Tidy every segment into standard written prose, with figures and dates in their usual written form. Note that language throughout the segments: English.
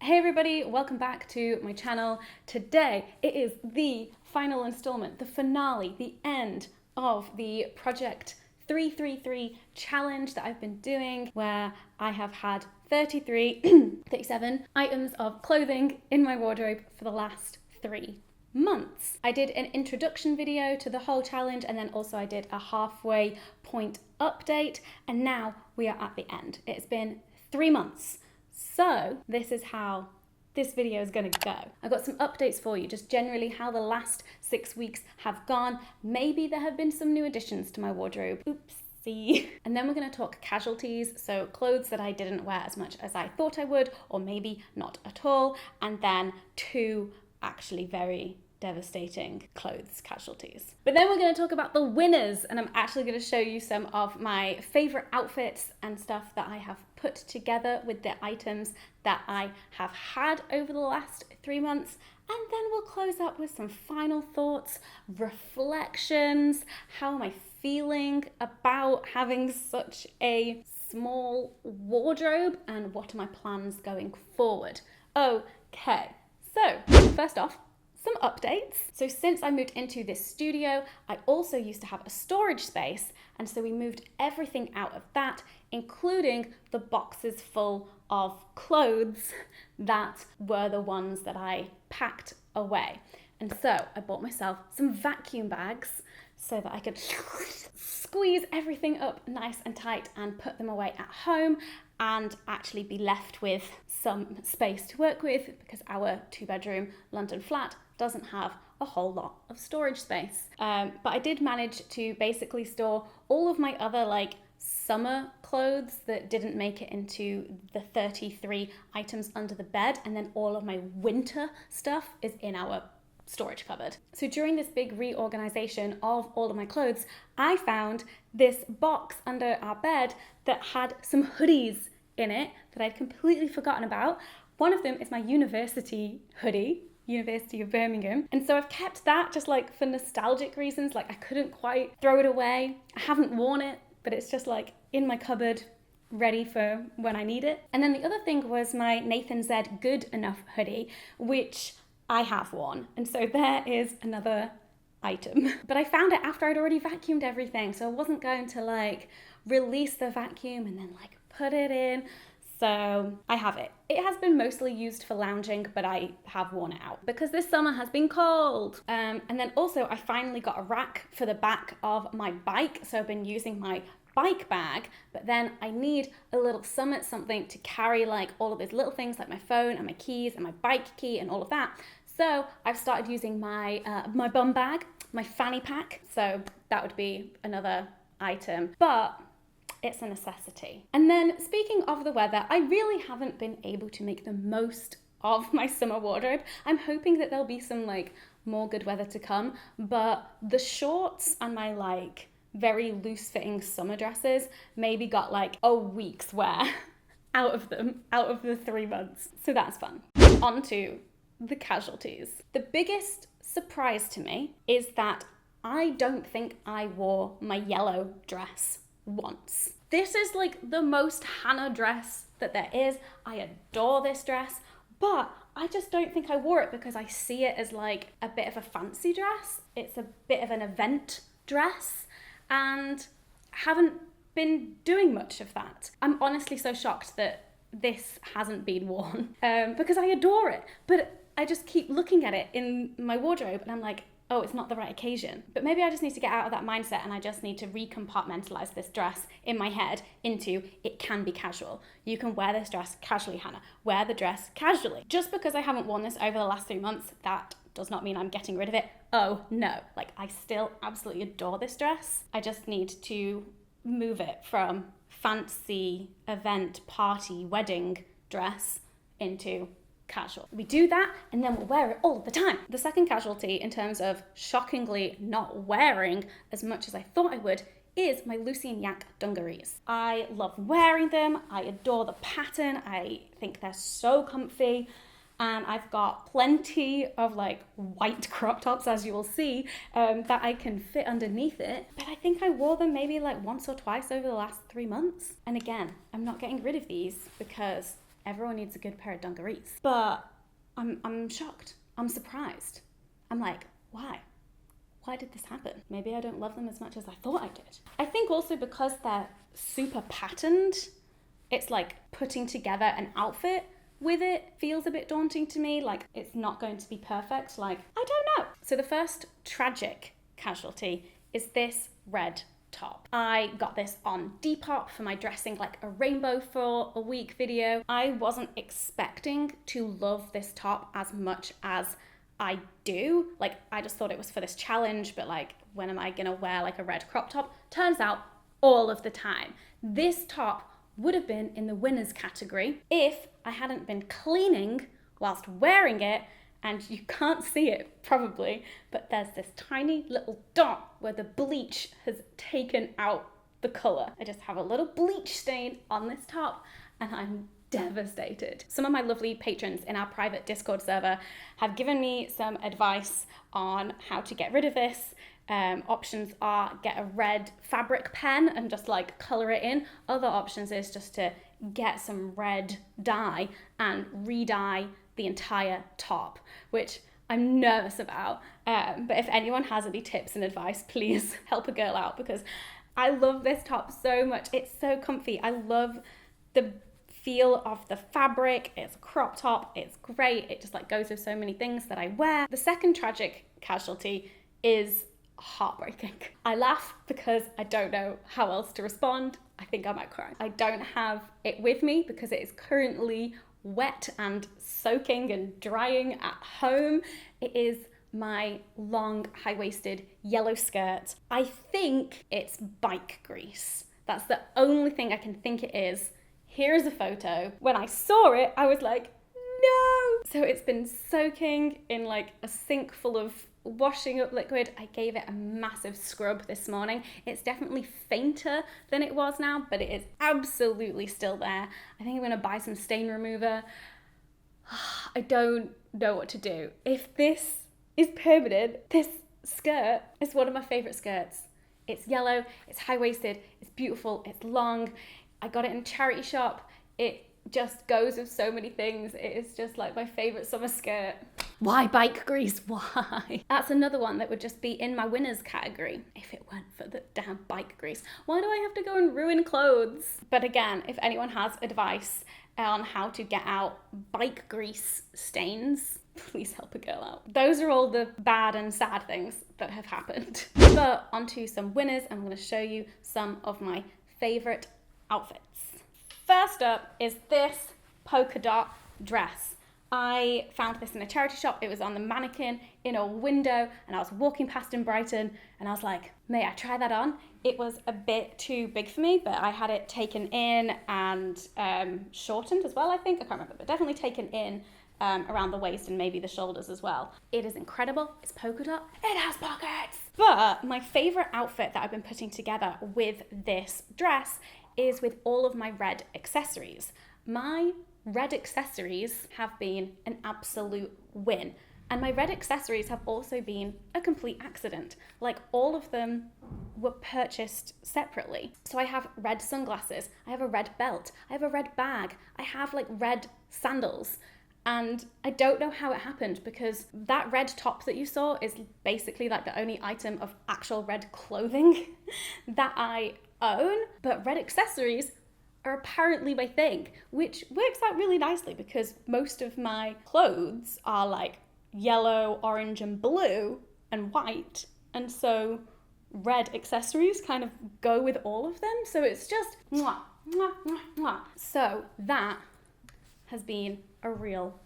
Hey everybody, welcome back to my channel. Today it is the final installment, the finale, the end of the Project 333 challenge that I've been doing, where I have had 37 items of clothing in my wardrobe for the last 3 months. I did an introduction video to the whole challenge, and then also I did a halfway point update, and now we are at the end. It's been 3 months. So this is how this video is going to go. I've got some updates for you, just generally how the last 6 weeks have gone. Maybe there have been some new additions to my wardrobe. Oopsie. And then we're going to talk casualties, so clothes that I didn't wear as much as I thought I would, or maybe not at all. And then 2 actually very devastating clothes casualties. But then we're going to talk about the winners, and I'm actually going to show you some of my favorite outfits and stuff that I have put together with the items that I have had over the last 3 months. And then we'll close up with some final thoughts, reflections. How am I feeling about having such a small wardrobe, and what are my plans going forward? Okay, so first off, some updates. So since I moved into this studio, I also used to have a storage space, and so we moved everything out of that, including the boxes full of clothes that were the ones that I packed away. And so I bought myself some vacuum bags so that I could squeeze everything up nice and tight and put them away at home, and actually be left with some space to work with, because our 2-bedroom London flat doesn't have a whole lot of storage space. But I did manage to basically store all of my other summer clothes that didn't make it into the 33 items under the bed, and then all of my winter stuff is in our storage cupboard. So during this big reorganization of all of my clothes, I found this box under our bed that had some hoodies in it that I'd completely forgotten about. One of them is my university hoodie, University of Birmingham. And so I've kept that just for nostalgic reasons. I couldn't quite throw it away. I haven't worn it, but it's just in my cupboard, ready for when I need it. And then the other thing was my Nathan Z Good Enough hoodie, which I have worn. And so there is another item. But I found it after I'd already vacuumed everything, so I wasn't going to release the vacuum and then put it in. So I have it. It has been mostly used for lounging, but I have worn it out because this summer has been cold. And then also I finally got a rack for the back of my bike. So I've been using my bike bag, but then I need a little something to carry all of these little things like my phone and my keys and my bike key and all of that. So I've started using my my bum bag, my fanny pack. So that would be another item, but it's a necessity. And then speaking of the weather, I really haven't been able to make the most of my summer wardrobe. I'm hoping that there'll be some more good weather to come, but the shorts and my very loose fitting summer dresses maybe got a week's wear out of the 3 months. So that's fun. On to the casualties. The biggest surprise to me is that I don't think I wore my yellow dress once. This is the most Hannah dress that there is. I adore this dress, but I just don't think I wore it because I see it as a bit of a fancy dress. It's a bit of an event dress, and haven't been doing much of that. I'm honestly so shocked that this hasn't been worn because I adore it, but I just keep looking at it in my wardrobe and I'm oh, it's not the right occasion. But maybe I just need to get out of that mindset, and I just need to recompartmentalize this dress in my head into it can be casual. You can wear this dress casually, Hannah. Wear the dress casually. Just because I haven't worn this over the last 3 months, that does not mean I'm getting rid of it. Oh no, I still absolutely adore this dress. I just need to move it from fancy event, party, wedding dress into casual. We do that and then we'll wear it all the time. The second casualty, in terms of shockingly not wearing as much as I thought I would, is my Lucy and Yak dungarees. I love wearing them. I adore the pattern. I think they're so comfy. And I've got plenty of white crop tops, as you will see, that I can fit underneath it. But I think I wore them maybe once or twice over the last 3 months. And again, I'm not getting rid of these because everyone needs a good pair of dungarees. But I'm shocked. I'm surprised. I'm like, why? Why did this happen? Maybe I don't love them as much as I thought I did. I think also because they're super patterned, it's like putting together an outfit with it feels a bit daunting to me. Like it's not going to be perfect. Like, I don't know. So the first tragic casualty is this red top. I got this on Depop for my dressing like a rainbow for a week video. I wasn't expecting to love this top as much as I do. Like, I just thought it was for this challenge, but like, when am I gonna wear like a red crop top? Turns out all of the time. This top would have been in the winners category if I hadn't been cleaning whilst wearing it. And you can't see it probably, but there's this tiny little dot where the bleach has taken out the color. I just have a little bleach stain on this top and I'm devastated. Some of my lovely patrons in our private Discord server have given me some advice on how to get rid of this. Options are get a red fabric pen and just like color it in. Other options is just to get some red dye and re-dye the entire top, which I'm nervous about. But if anyone has any tips and advice, please help a girl out, because I love this top so much. It's so comfy. I love the feel of the fabric. It's a crop top. It's great. It just like goes with so many things that I wear. The second tragic casualty is heartbreaking. I laugh because I don't know how else to respond. I think I might cry. I don't have it with me because it is currently wet and soaking and drying at home. It is my long high-waisted yellow skirt. I think it's bike grease. That's the only thing I can think it is. Here's a photo. When I saw it, I was like, no! So it's been soaking in like a sink full of washing up liquid. I gave it a massive scrub this morning. It's definitely fainter than it was now, but it is absolutely still there. I think I'm gonna buy some stain remover. I don't know what to do. If this is permanent, this skirt is one of my favorite skirts. It's yellow, it's high-waisted, it's beautiful, it's long. I got it in a charity shop. It just goes with so many things. It is just like my favorite summer skirt. Why bike grease? Why? That's another one that would just be in my winners category if it weren't for the damn bike grease. Why do I have to go and ruin clothes? But again, if anyone has advice on how to get out bike grease stains, please help a girl out. Those are all the bad and sad things that have happened. But onto some winners. I'm going to show you some of my favorite outfits. First up is this polka dot dress. I found this in a charity shop. It was on the mannequin in a window and I was walking past in Brighton and I was like, may I try that on? It was a bit too big for me, but I had it taken in and shortened as well, I think. I can't remember, but definitely taken in around the waist and maybe the shoulders as well. It is incredible. It's polka dot. It has pockets. But my favorite outfit that I've been putting together with this dress is with all of my red accessories. My red accessories have been an absolute win. And my red accessories have also been a complete accident. Like, all of them were purchased separately. So I have red sunglasses, I have a red belt, I have a red bag, I have like red sandals. And I don't know how it happened, because that red top that you saw is basically like the only item of actual red clothing that I own. But red accessories are apparently my thing, which works out really nicely because most of my clothes are like yellow, orange and blue and white, and so red accessories kind of go with all of them, so it's just mwah, mwah, mwah, mwah. So that has been a real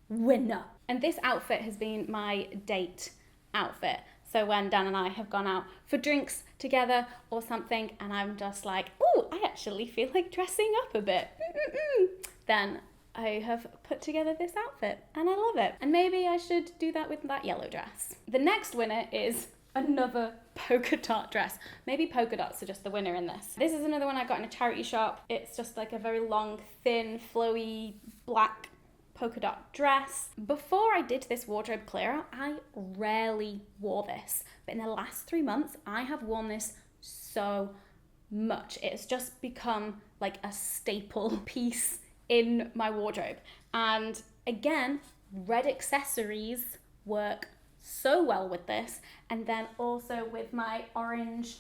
winner. And this outfit has been my date outfit. So when Dan and I have gone out for drinks together or something and I'm just like, oh, I actually feel like dressing up a bit, then I have put together this outfit and I love it. And maybe I should do that with that yellow dress. The next winner is another polka dot dress. Maybe polka dots are just the winner in this. This is another one I got in a charity shop. It's just like a very long, thin, flowy, black polka dot dress. Before I did this wardrobe clear out, I rarely wore this, but in the last 3 months I have worn this so much. It's just become like a staple piece in my wardrobe. And again, red accessories work so well with this. And then also with my orange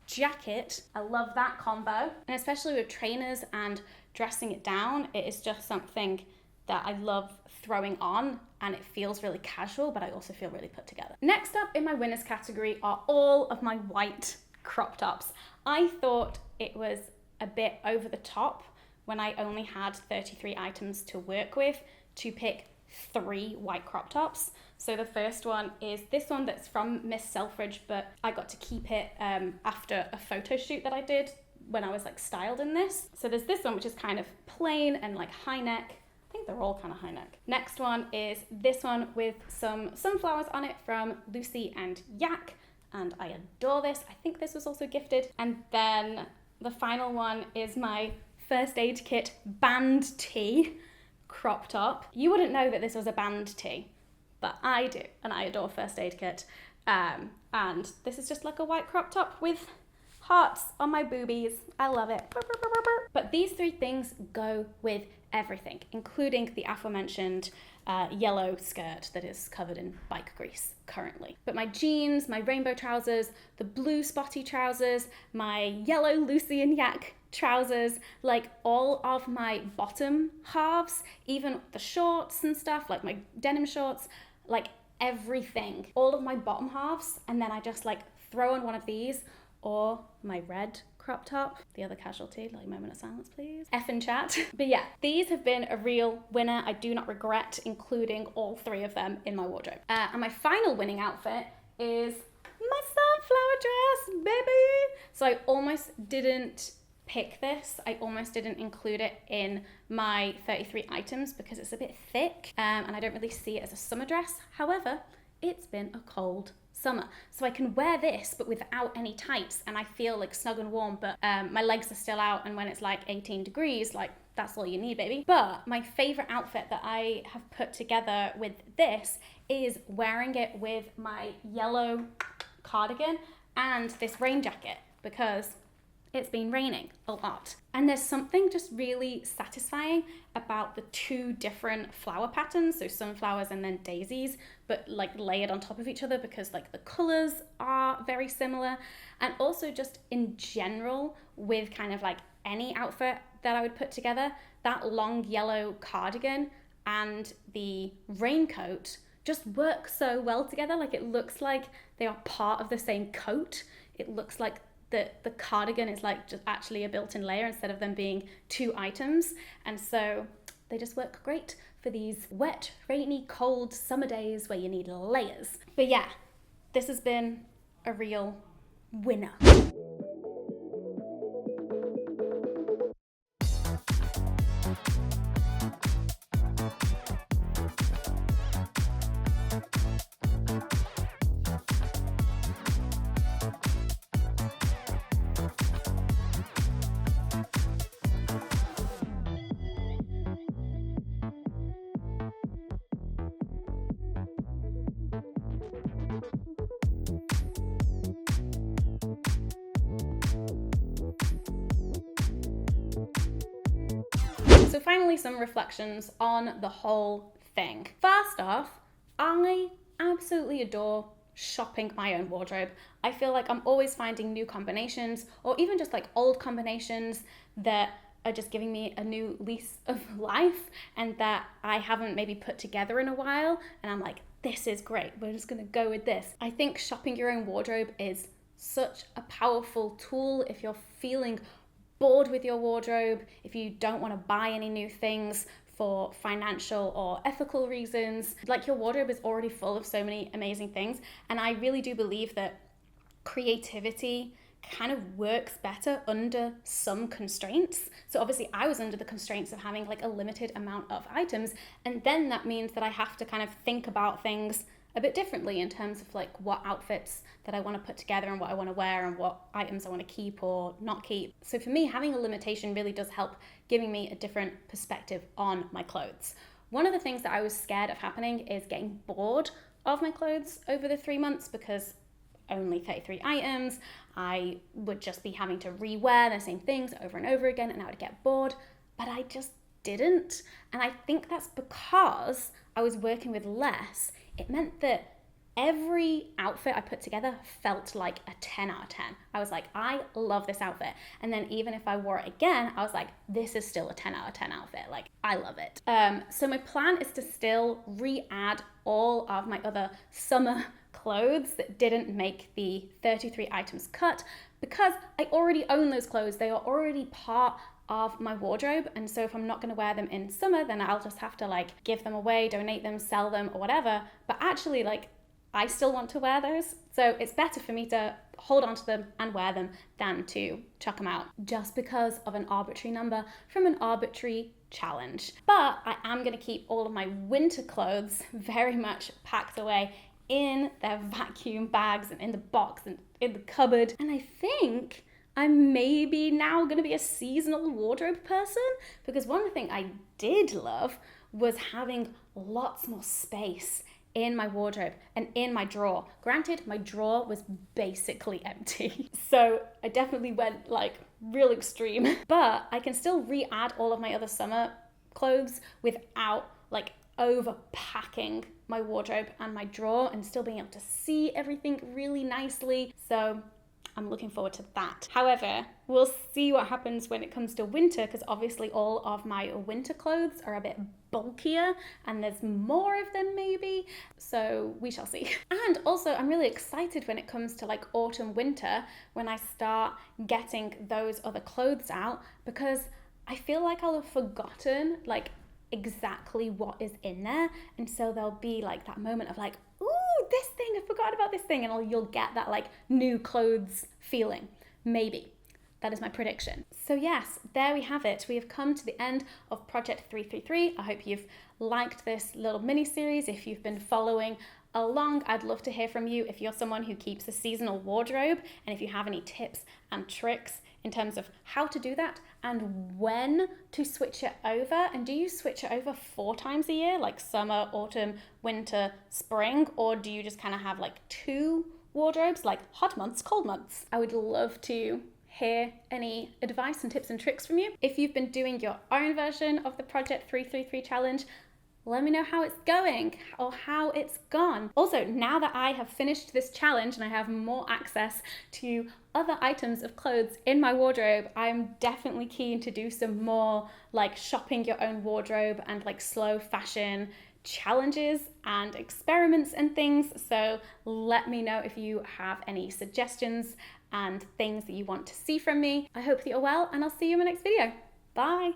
jacket, I love that combo. And especially with trainers and dressing it down, it is just something that I love throwing on, and it feels really casual, but I also feel really put together. Next up in my winners category are all of my white crop tops. I thought it was a bit over the top when I only had 33 items to work with to pick 3 white crop tops. So the first one is this one that's from Miss Selfridge, but I got to keep it after a photo shoot that I did when I was like styled in this. So there's this one, which is kind of plain and like high neck. I think they're all kind of high neck. Next one is this one with some sunflowers on it from Lucy and Yak, and I adore this. I think this was also gifted. And then the final one is my first aid kit band tee crop top. You wouldn't know that this was a band tee, but I do, and I adore first aid kit. And this is just like a white crop top with hearts on my boobies. I love it. But these 3 things go with everything, including the aforementioned yellow skirt that is covered in bike grease currently. But my jeans, my rainbow trousers, the blue spotty trousers, my yellow Lucy and Yak trousers, like all of my bottom halves, even the shorts and stuff, like my denim shorts, like everything, all of my bottom halves, and then I just like throw on one of these or my red crop top, the other casualty, like moment of silence please, Effin' chat. But yeah, these have been a real winner. I do not regret including all 3 of them in my wardrobe. And my final winning outfit is my sunflower dress, baby. So I almost didn't pick this. I almost didn't include it in my 33 items because it's a bit thick and I don't really see it as a summer dress. However, it's been a cold summer, so I can wear this but without any tights and I feel like snug and warm, but my legs are still out, and when it's like 18 degrees, like that's all you need, baby. But my favorite outfit that I have put together with this is wearing it with my yellow cardigan and this rain jacket because it's been raining a lot. And there's something just really satisfying about the 2 different flower patterns, so sunflowers and then daisies, but like layered on top of each other because like the colors are very similar. And also just in general with kind of like any outfit that I would put together, that long yellow cardigan and the raincoat just work so well together. Like it looks like they are part of the same coat. It looks like the cardigan is like just actually a built-in layer instead of them being 2 items. And so they just work great for these wet, rainy, cold summer days where you need layers. But yeah, this has been a real winner. So finally, some reflections on the whole thing. First off, I absolutely adore shopping my own wardrobe. I feel like I'm always finding new combinations, or even just like old combinations that are just giving me a new lease of life and that I haven't maybe put together in a while. And I'm like, this is great. We're just gonna go with this. I think shopping your own wardrobe is such a powerful tool if you're feeling bored with your wardrobe, if you don't want to buy any new things for financial or ethical reasons. Like, your wardrobe is already full of so many amazing things, and I really do believe that creativity kind of works better under some constraints. So obviously I was under the constraints of having like a limited amount of items, and then that means that I have to kind of think about things a bit differently in terms of like what outfits that I want to put together and what I want to wear and what items I want to keep or not keep. So for me, having a limitation really does help giving me a different perspective on my clothes. One of the things that I was scared of happening is getting bored of my clothes over the 3 months, because only 33 items, I would just be having to rewear the same things over and over again and I would get bored. but I just didn't. And I think that's because I was working with less. It meant that every outfit I put together felt like a 10 out of 10. I was like, I love this outfit. And then even if I wore it again, I was like, this is still a 10 out of 10 outfit. Like, I love it. So my plan is to still re-add all of my other summer clothes that didn't make the 33 items cut, because I already own those clothes. They are already part of my wardrobe, and so if I'm not going to wear them in summer, then I'll just have to like give them away, donate them, sell them, or whatever. But actually, like, I still want to wear those, so it's better for me to hold on to them and wear them than to chuck them out just because of an arbitrary number from an arbitrary challenge. But I am going to keep all of my winter clothes very much packed away in their vacuum bags and in the box and in the cupboard. And I think I'm maybe now going to be a seasonal wardrobe person, because one thing I did love was having lots more space in my wardrobe and in my drawer. Granted, my drawer was basically empty. So I definitely went like real extreme, but I can still re-add all of my other summer clothes without like overpacking my wardrobe and my drawer, and still being able to see everything really nicely. So I'm looking forward to that. However, we'll see what happens when it comes to winter, because obviously all of my winter clothes are a bit bulkier and there's more of them maybe. So we shall see. And also I'm really excited when it comes to like autumn, winter, when I start getting those other clothes out, because I feel like I'll have forgotten like exactly what is in there. And so there'll be like that moment of like, ooh, this thing, I forgot about this thing, and you'll get that like new clothes feeling. Maybe. That is my prediction. So yes, there we have it. We have come to the end of Project 333. I hope you've liked this little mini series. If you've been following along, I'd love to hear from you if you're someone who keeps a seasonal wardrobe, and if you have any tips and tricks in terms of how to do that and when to switch it over. And do you switch it over 4 times a year, like summer, autumn, winter, spring, or do you just kind of have like 2 wardrobes, like hot months, cold months? I would love to hear any advice and tips and tricks from you. If you've been doing your own version of the Project 333 challenge, let me know how it's going or how it's gone. Also, now that I have finished this challenge and I have more access to other items of clothes in my wardrobe, I'm definitely keen to do some more like shopping your own wardrobe and like slow fashion challenges and experiments and things. So let me know if you have any suggestions and things that you want to see from me. I hope that you're well, and I'll see you in my next video. Bye.